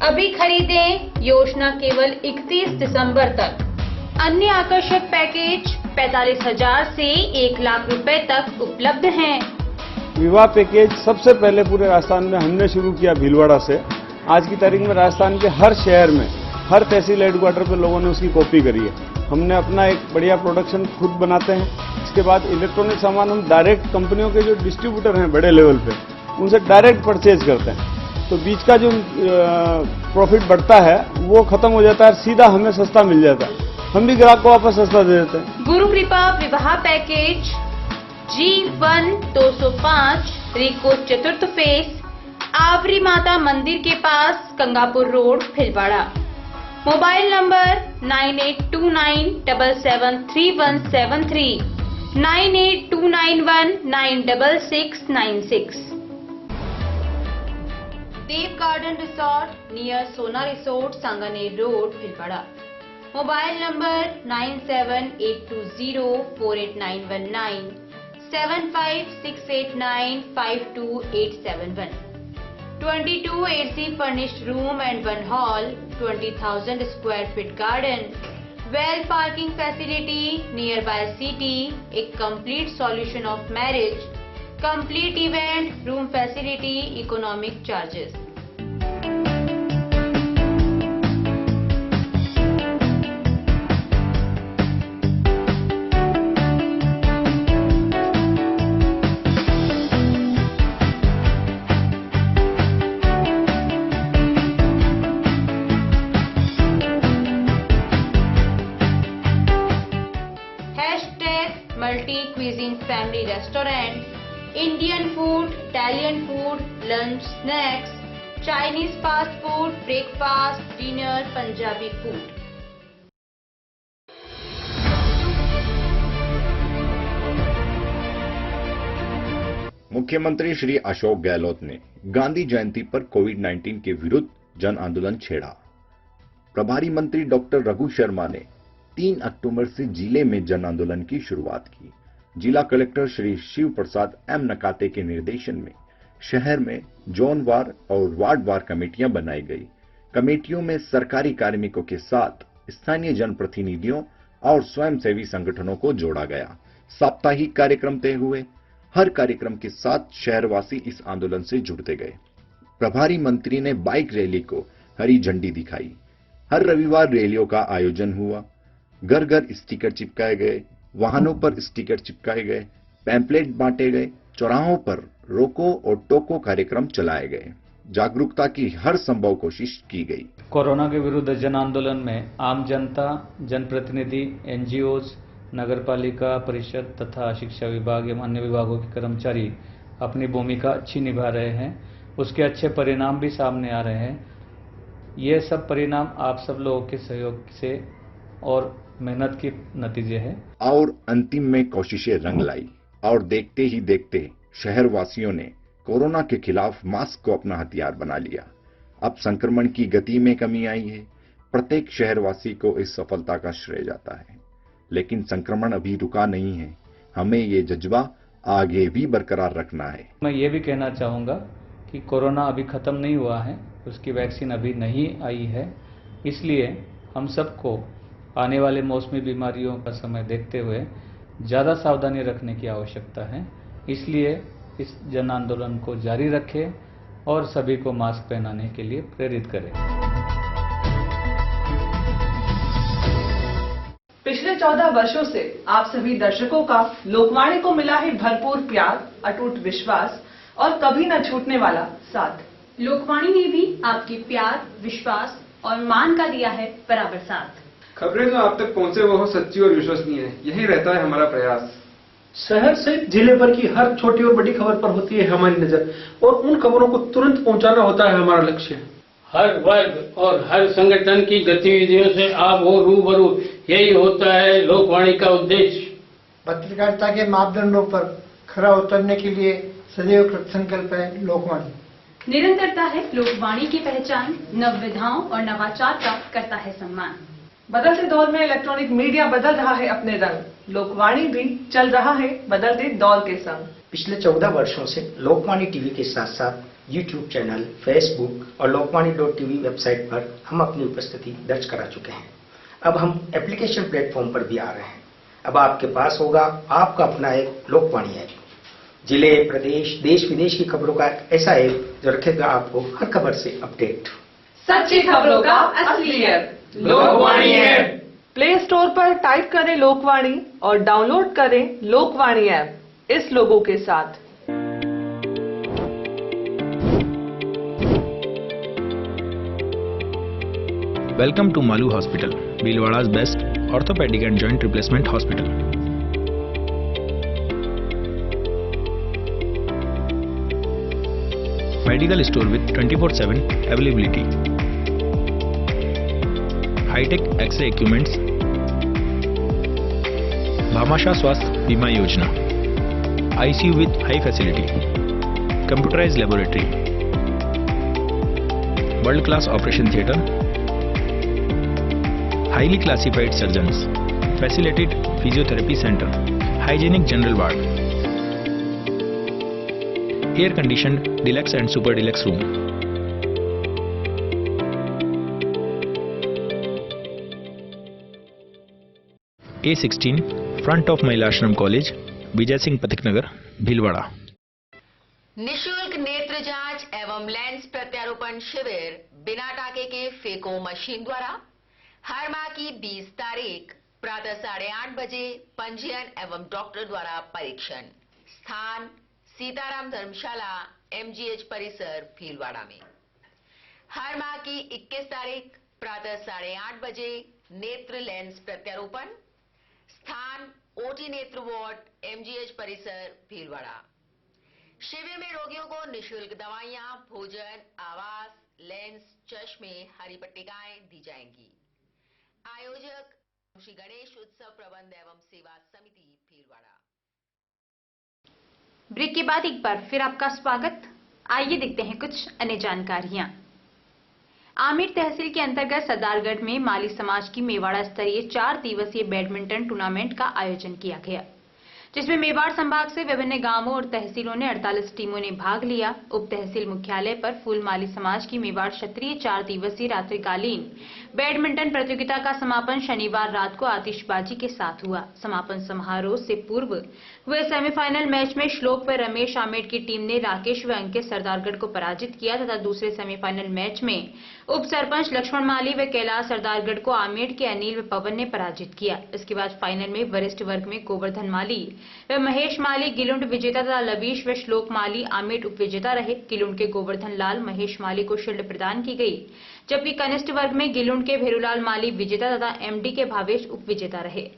अभी खरीदें, योजना केवल 31 दिसंबर तक। अन्य आकर्षक पैकेज 45,000 से 1 लाख रुपए तक उपलब्ध हैं। विवाह पैकेज सबसे पहले पूरे राजस्थान में हमने शुरू किया भीलवाड़ा से। आज की तारीख में राजस्थान के हर शहर में, हर तहसील हेडक्वार्टर पर लोगों ने उसकी कॉपी करी है। हमने अपना एक बढ़िया प्रोडक्शन खुद बनाते हैं। इसके बाद इलेक्ट्रॉनिक सामान हम डायरेक्ट कंपनियों के जो डिस्ट्रीब्यूटर हैं बड़े लेवल पे, उनसे डायरेक्ट परचेज करते हैं। तो बीच का जो प्रॉफिट बढ़ता है वो खत्म हो जाता है, सीधा हमें सस्ता मिल जाता है। हम भी ग्राहक को वापस सस्ता दे देते हैं। गुरु कृपा विवाह पैकेज G1 205 रिको चतुर्थ फेस, आवरी माता मंदिर के पास, Gangapur road, Bhilwara. Mobile number 9829773173, 9829196696। Dev garden resort near Sona resort, Sanganer road, Bhilwara. Mobile number 9782048919, 7568952871, 22 AC furnished room and 1 hall, 20,000 square feet garden, well parking facility nearby city, a complete solution of marriage, complete event, room facility, economic charges. Multi cuisine family restaurant, Indian food, Italian food, lunch, snacks, Chinese fast food, breakfast, dinner, Punjabi food. मुख्यमंत्री श्री अशोक गहलोत ने गांधी जयंती पर कोविड-19 के विरुद्ध जन आंदोलन छेड़ा। प्रभारी मंत्री डॉक्टर रघु शर्मा ने 3 अक्टूबर से जिले में जन आंदोलन की शुरुआत की। जिला कलेक्टर श्री शिव प्रसाद एम नकाते के निर्देशन में शहर में जोनवार और वार्डवार कमेटियां बनाई गई। कमेटियों में सरकारी कार्मिकों के साथ स्थानीय जनप्रतिनिधियों और स्वयंसेवी संगठनों को जोड़ा गया। साप्ताहिक कार्यक्रम तय हुए। हर कार्यक्रम के साथ शहरवासी इस आंदोलन से जुड़ते गए। प्रभारी मंत्री ने बाइक रैली को हरी झंडी दिखाई। हर रविवार रैलियों का आयोजन हुआ। घर घर स्टिकर चिपकाए गए, वाहनों पर स्टिकर चिपकाए गए, पैम्पलेट बांटे गए, चौराहों पर रोको और टोको कार्यक्रम चलाए गए। जागरूकता की हर संभव कोशिश की गई। कोरोना के विरुद्ध जन आंदोलन में आम जनता, जनप्रतिनिधि, एनजीओज, नगरपालिका परिषद तथा शिक्षा विभाग एवं अन्य विभागों के कर्मचारी अपनी भूमिका अच्छी निभा रहे हैं। उसके अच्छे परिणाम भी सामने आ रहे हैं। ये सब परिणाम आप सब लोगों के सहयोग से और मेहनत के नतीजे हैं। और अंतिम में कोशिशें रंग लाई और देखते ही देखते शहरवासियों ने कोरोना के खिलाफ मास्क को अपना हथियार बना लिया। अब संक्रमण की गति में कमी आई है। प्रत्येक शहरवासी को इस सफलता का श्रेय जाता है। लेकिन संक्रमण अभी रुका नहीं है। हमें ये जज्बा आगे भी बरकरार रखना है। मैं ये भी कहना चाहूँगा कि कोरोना अभी खत्म नहीं हुआ है, उसकी वैक्सीन अभी नहीं आई है। इसलिए हम सबको आने वाले मौसमी बीमारियों का समय देखते हुए ज़्यादा सावधानी रखने की आवश्यकता है। इसलिए इस जन आंदोलन को जारी रखें और सभी को मास्क पहनाने के लिए प्रेरित करें। पिछले 14 वर्षों से आप सभी दर्शकों का लोकवाणी को मिला है भरपूर प्यार, अटूट विश्वास और कभी न छूटने वाला साथ। लोकवाणी ने भी आपके प्यार, विश्वास और मान का दिया है बराबर साथ। खबरें जो आप तक पहुंचे वो हो सच्ची और विश्वसनीय है, यही रहता है हमारा प्रयास। शहर से जिले भर की हर छोटी और बड़ी खबर पर होती है हमारी नजर और उन खबरों को तुरंत पहुंचाना होता है हमारा लक्ष्य। हर वर्ग और हर संगठन की गतिविधियों से आप हो रूबरू, यही होता है लोकवाणी का उद्देश्य। पत्रकारिता के मापदंडों पर खरा उतरने के लिए सदैव कृतसंकल्प है लोकवाणी। निरंतरता है लोकवाणी की पहचान, नव विधाओं और नवाचार का करता है सम्मान। बदलते दौर में इलेक्ट्रॉनिक मीडिया बदल रहा है अपने रंग, लोकवाणी भी चल रहा है बदलते दौर के संग। पिछले 14 वर्षों से लोकवाणी टीवी के साथ साथ यूट्यूब चैनल, फेसबुक और लोकवाणी.tv वेबसाइट पर हम अपनी उपस्थिति दर्ज करा चुके हैं। अब हम एप्लीकेशन प्लेटफॉर्म पर भी आ रहे हैं। अब आपके पास होगा आपका अपना एक लोकवाणी ऐप। जिले, प्रदेश, देश विदेश की खबरों का ऐसा ऐप जो रखेगा आपको हर खबर से अपडेट। सच्ची खबरों का असली app Lokvani app. Play store पर टाइप करें लोकवाणी और डाउनलोड करें लोकवाणी ऐप इस लोगो के साथ। Welcome to Malu Hospital, Bhilwada's best orthopedic and joint replacement hospital. Medical store with 24/7 availability. High-tech X-ray equipments. Bhamasha Swasth Bima Yojana. ICU with high facility. Computerized laboratory. World-class operation theatre. highly classified surgeons, facilitated physiotherapy center, hygienic general ward, air-conditioned deluxe and super deluxe room. A16, front of Mailashanam College, Vijay Singh Pathik नगर, भीलवाड़ा। निशुल्क नेत्र जांच एवं lens प्रत्यारोपण शिविर बिना टाके के phaco machine द्वारा हर माह की 20 तारीख प्रातः 8:30 बजे पंजीयन एवं डॉक्टर द्वारा परीक्षण। स्थान सीताराम धर्मशाला MGH परिसर भीलवाड़ा में। हर माह की 21 तारीख प्रातः 8:30 बजे नेत्र लेंस प्रत्यारोपण। स्थान OT नेत्र वार्ड MGH परिसर भीलवाड़ा। शिविर में रोगियों को निशुल्क दवाइयां, भोजन, आवास, लेंस, चश्मे, हरी पट्टिकाएं दी जाएंगी। आयोजक श्री गणेश उत्सव प्रबंध एवं सेवा समिति भीलवाड़ा। ब्रेक के बाद एक बार फिर आपका स्वागत। आइए देखते हैं कुछ अन्य जानकारियां। आमेर तहसील के अंतर्गत सरदारगढ़ में माली समाज की मेवाड़ा स्तरीय 4 दिवसीय बैडमिंटन टूर्नामेंट का आयोजन किया गया, जिसमें मेवाड़ संभाग से विभिन्न गांवों और तहसीलों ने 48 टीमों ने भाग लिया। उप तहसील मुख्यालय पर फूल माली समाज की मेवाड़ क्षेत्रीय 4 दिवसीय रात्रिकालीन बैडमिंटन प्रतियोगिता का समापन शनिवार रात को आतिशबाजी के साथ हुआ। समापन समारोह से पूर्व हुए सेमीफाइनल मैच में श्लोक व रमेश आमेर की टीम ने राकेश व अंकित सरदारगढ़ को पराजित किया तथा दूसरे सेमीफाइनल मैच में उप सरपंच लक्ष्मण माली व कैलाश सरदारगढ़ को आमेर के अनिल व पवन ने पराजित किया। इसके बाद फाइनल में वरिष्ठ वर्ग में गोवर्धन माली व महेश माली गिलुंड विजेता तथा लवीश व श्लोक माली आमेर उप विजेता रहे। गिलुंड के गोवर्धन लाल महेश माली को शील्ड प्रदान की गई, जबकि कनिष्ठ वर्ग में गिलुंड के भेरूलाल माली विजेता तथा MD के भावेश उप विजेता रहे।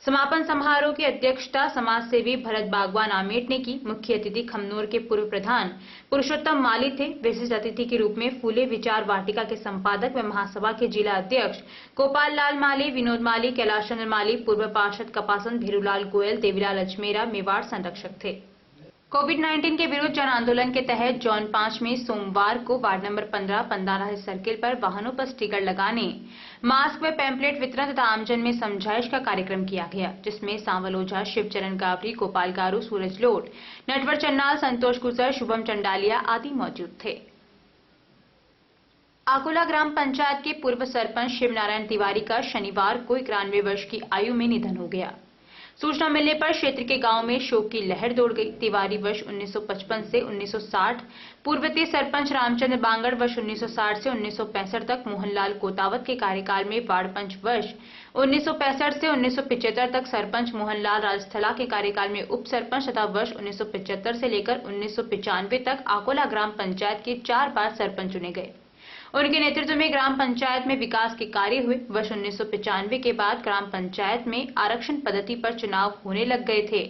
समापन समारोह की अध्यक्षता समाज सेवी भरत बागवान आमेट ने की। मुख्य अतिथि खमनोर के पूर्व प्रधान पुरुषोत्तम माली थे। विशिष्ट अतिथि के रूप में फूले विचार वाटिका के संपादक व महासभा के जिला अध्यक्ष गोपाल लाल माली, विनोद माली, कैलाश चंद्र माली, पूर्व पार्षद कपासन भेरूलाल गोयल, देवीलाल अजमेरा मेवाड़ संरक्षक थे। कोविड-19 के विरुद्ध जन आंदोलन के तहत जॉन 5 में सोमवार को वार्ड नंबर 15 पंदारा सर्किल पर वाहनों पर स्टिकर लगाने, मास्क व पैम्पलेट वितरण तथा आमजन में समझाइश का कार्यक्रम किया गया, जिसमें सांवल ओझा, शिवचरण गावरी, गोपाल गारू, सूरज लोट, नटवर चन्नाल, संतोष गुर्जर, शुभम चंडालिया आदि मौजूद थे। आकोला ग्राम पंचायत के पूर्व सरपंच शिव नारायण तिवारी का शनिवार को 91 वर्ष की आयु में निधन हो गया। सूचना मिलने पर क्षेत्र के गांव में शोक की लहर दौड़ गई। तिवारी वर्ष 1955 से 1960, पूर्ववर्ती सरपंच रामचंद्र बांगड़ वर्ष 1960 से 1965 तक, मोहनलाल कोतावत के कार्यकाल में वार्ड पंच वर्ष 1965 से 1975 तक, सरपंच मोहनलाल राजस्थला के कार्यकाल में उप सरपंच तथा वर्ष 1975 से लेकर 1995 तक आकोला ग्राम पंचायत के 4 बार सरपंच चुने गए। उनके नेतृत्व में ग्राम पंचायत में विकास के कार्य हुए। वर्ष 1995 के बाद ग्राम पंचायत में आरक्षण पद्धति पर चुनाव होने लग गए थे।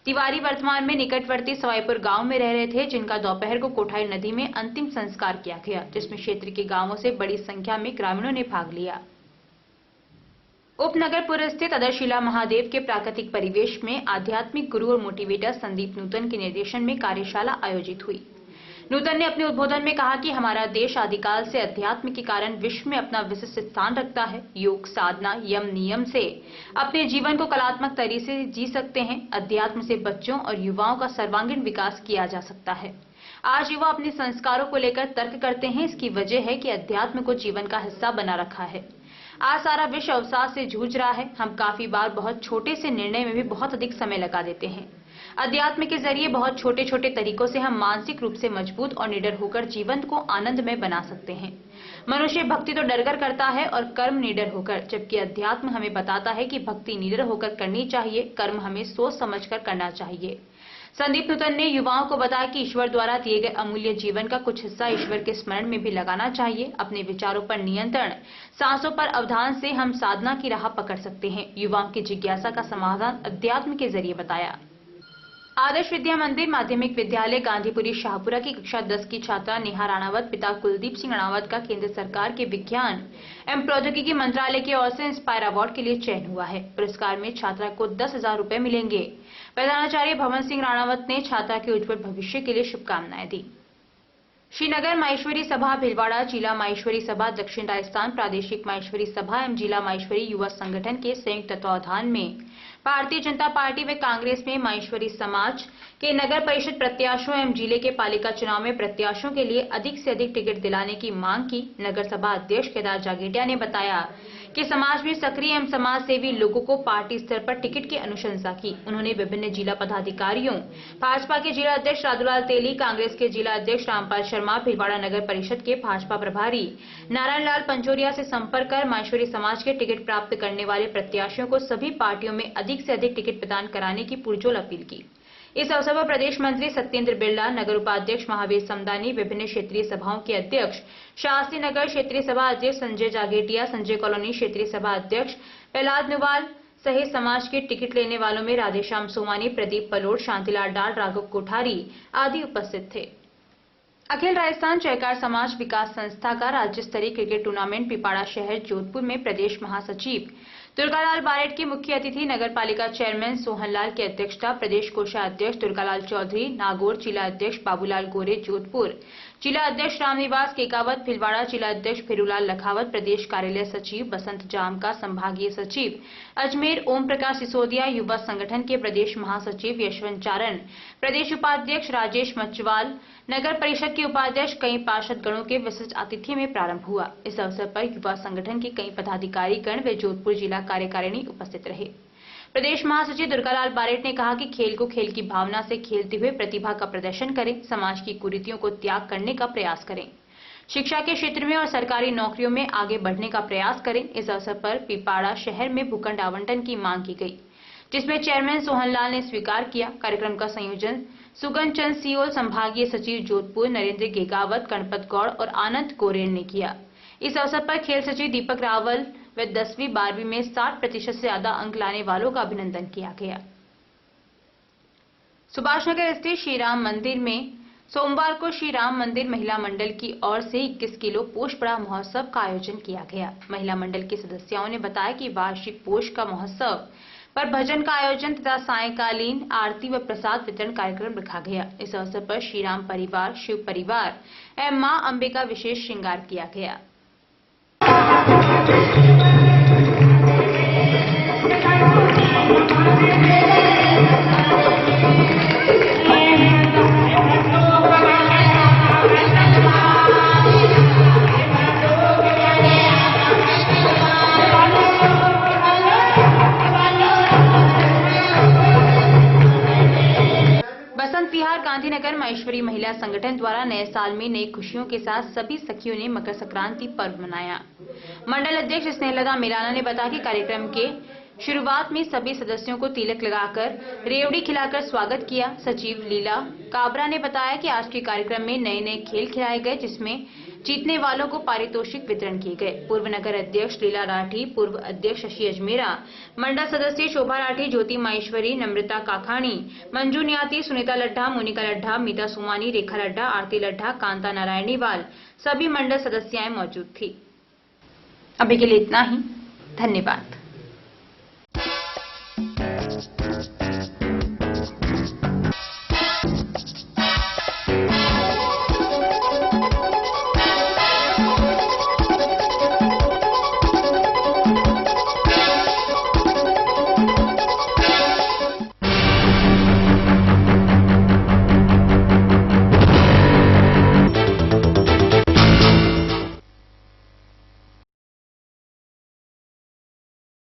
तिवारी वर्तमान में निकटवर्ती सवाईपुर गांव में रह रहे थे, जिनका दोपहर को कोठाई नदी में अंतिम संस्कार किया गया, जिसमें क्षेत्र के गांवों से बड़ी संख्या में ग्रामीणों ने भाग लिया। उपनगरपुर स्थित अदरशिला महादेव के प्राकृतिक परिवेश में आध्यात्मिक गुरु और मोटिवेटर संदीप नूतन के निर्देशन में कार्यशाला आयोजित हुई। नूतन ने अपने उद्बोधन में कहा कि हमारा देश आदिकाल से अध्यात्म के कारण विश्व में अपना विशिष्ट स्थान रखता है। योग, साधना, यम नियम से अपने जीवन को कलात्मक तरीके से जी सकते हैं। अध्यात्म से बच्चों और युवाओं का सर्वांगीण विकास किया जा सकता है। आज युवा अपने संस्कारों को लेकर तर्क करते हैं। इसकी वजह है कि अध्यात्म को जीवन का हिस्सा बना रखा है। आज सारा विश्व अवसाद से जूझ रहा है। हम काफी बार बहुत छोटे से निर्णय में भी बहुत अधिक समय लगा देते हैं। अध्यात्म के जरिए बहुत छोटे छोटे तरीकों से हम मानसिक रूप से मजबूत और निडर होकर जीवन को आनंदमय बना सकते हैं। मनुष्य भक्ति तो डरकर करता है और कर्म निडर होकर, जबकि अध्यात्म हमें बताता है कि भक्ति निडर होकर करनी चाहिए, कर्म हमें सोच समझकर करना चाहिए। संदीप नूतन ने युवाओं को बताया कि ईश्वर द्वारा दिए गए अमूल्य जीवन का कुछ हिस्सा ईश्वर के स्मरण में भी लगाना चाहिए। अपने विचारों पर नियंत्रण, सांसों पर अवधान से हम साधना की राह पकड़ सकते हैं। युवाओं की जिज्ञासा का समाधान अध्यात्म के जरिए बताया। आदर्श विद्या मंदिर माध्यमिक विद्यालय गांधीपुरी शाहपुरा की कक्षा 10 की छात्रा नेहा राणावत पिता कुलदीप सिंह राणावत का केंद्र सरकार के विज्ञान एवं प्रौद्योगिकी मंत्रालय की ओर से इंस्पायर अवार्ड के लिए चयन हुआ है। पुरस्कार में छात्रा को 10,000 रुपए मिलेंगे। प्रधानाचार्य भवन सिंह राणावत ने छात्रा के उज्जवल भविष्य के लिए शुभकामनाएं दी। श्रीनगर माहेश्वरी सभा भीलवाड़ा, जिला माहेश्वरी सभा दक्षिण राजस्थान, प्रादेशिक माहेश्वरी सभा एवं जिला माहेश्वरी युवा संगठन के संयुक्त तत्वावधान में भारतीय जनता पार्टी व कांग्रेस में माहेश्वरी समाज के नगर परिषद प्रत्याशियों एवं जिले के पालिका चुनाव में प्रत्याशियों के लिए अधिक से अधिक टिकट दिलाने की मांग की। नगर सभा अध्यक्ष केदार जागेटिया ने बताया कि समाज में सक्रिय एवं समाज सेवी लोगों को पार्टी स्तर पर टिकट की अनुशंसा की। उन्होंने विभिन्न जिला पदाधिकारियों, भाजपा के जिला अध्यक्ष राजूलाल तेली, कांग्रेस के जिला अध्यक्ष रामपाल शर्मा, भीलवाड़ा नगर परिषद के भाजपा प्रभारी नारायण लाल पंचोरिया से संपर्क कर माहेश्वरी समाज के टिकट प्राप्त करने वाले प्रत्याशियों को सभी पार्टियों में अधिक से अधिक टिकट प्रदान कराने की पुरजोर अपील की। इस अवसर पर प्रदेश मंत्री सत्येंद्र बिरला, नगर उपाध्यक्ष महावीर समदानी, विभिन्न क्षेत्रीय सभाओं के अध्यक्ष, शास्त्री नगर क्षेत्रीय सभा अध्यक्ष संजय जागेटिया, संजय कॉलोनी क्षेत्रीय सभा अध्यक्ष प्रहलाद नुवाल सहित समाज के टिकट लेने वालों में राधेश्याम सोमानी, प्रदीप पलोट, शांतिलाल डाल, राघव कोठारी आदि उपस्थित थे। अखिल राजस्थान चयकार समाज विकास संस्था का राज्य स्तरीय क्रिकेट टूर्नामेंट पिपाड़ा शहर जोधपुर में प्रदेश महासचिव दुर्गालाल बारेट की मुख्य अतिथि, नगर पालिका चेयरमैन सोहनलाल की अध्यक्षता, प्रदेश कोषाध्यक्ष दुर्गालाल चौधरी नागौर, जिला अध्यक्ष बाबूलाल गोरे जोधपुर, जिला अध्यक्ष रामनिवास केकावत भीलवाड़ा, जिला अध्यक्ष फिरूलाल लखावत, प्रदेश कार्यालय सचिव बसंत जामका, संभागीय सचिव अजमेर ओम प्रकाश सिसोदिया, युवा संगठन के प्रदेश महासचिव यशवंत चारण, प्रदेश उपाध्यक्ष राजेश मचवाल, नगर परिषद के उपाध्यक्ष, कई पार्षद गणों के विशिष्ट आतिथ्य में प्रारंभ हुआ। इस अवसर पर युवा संगठन के कई पदाधिकारी गण व जोधपुर जिला कार्यकारिणी उपस्थित रहे। प्रदेश महासचिव दुर्गालाल बारेट ने कहा कि खेल को खेल की भावना से खेलते हुए प्रतिभा का प्रदर्शन करें, समाज की कुरीतियों को त्याग करने का प्रयास करें, शिक्षा के क्षेत्र में और सरकारी नौकरियों में आगे बढ़ने का प्रयास करें। इस अवसर पर पिपाड़ा शहर में भूखंड आवंटन की मांग की गई, जिसमें चेयरमैन सोहनलाल ने स्वीकार किया। कार्यक्रम का संयोजन सुगन चंद सियोल, संभागीय सचिव जोधपुर नरेंद्र गेगावत, गणपत गौड़ और आनंद कोरेन ने किया। इस अवसर पर खेल सचिव दीपक रावल व 10वीं 12वीं में 60% से ज्यादा अंक लाने वालों का अभिनंदन किया गया। सुभाषनगर स्थित श्री राम मंदिर में सोमवार को श्री राम मंदिर महिला मंडल की ओर से 21 किलो पोष पड़ा महोत्सव का आयोजन किया गया। महिला मंडल के सदस्यों ने बताया कि वार्षिक पोष का महोत्सव पर भजन का आयोजन तथा सायंकालीन आरती व प्रसाद वितरण कार्यक्रम रखा गया। इस अवसर पर श्री राम परिवार, शिव परिवार एवं मां अंबे का विशेष श्रृंगार किया गया। बसंत विहार गांधीनगर माहेश्वरी महिला संगठन द्वारा नए साल में नई खुशियों के साथ सभी सखियों ने मकर संक्रांति पर्व मनाया। मंडल अध्यक्ष स्नेहलता मिलाना ने बताया कि कार्यक्रम के शुरुआत में सभी सदस्यों को तिलक लगाकर रेवड़ी खिलाकर स्वागत किया। सचिव लीला काबरा ने बताया कि आज के कार्यक्रम में नए नए खेल खिलाए गए, जिसमें जीतने वालों को पारितोषिक वितरण किए गए। पूर्व नगर अध्यक्ष लीला राठी, पूर्व अध्यक्ष शशि अजमेरा, मंडल सदस्य शोभा राठी, ज्योति माहेश्वरी, नम्रता काखानी, मंजू न्याती, सुनीता लड्ढा, मोनिका लड्ढा, मीता सुमानी, रेखा लड्ढा, आरती लड्ढा, कांता नारायणीवाल सभी मंडल सदस्याएं मौजूद थी। अभी के लिए इतना ही। धन्यवाद।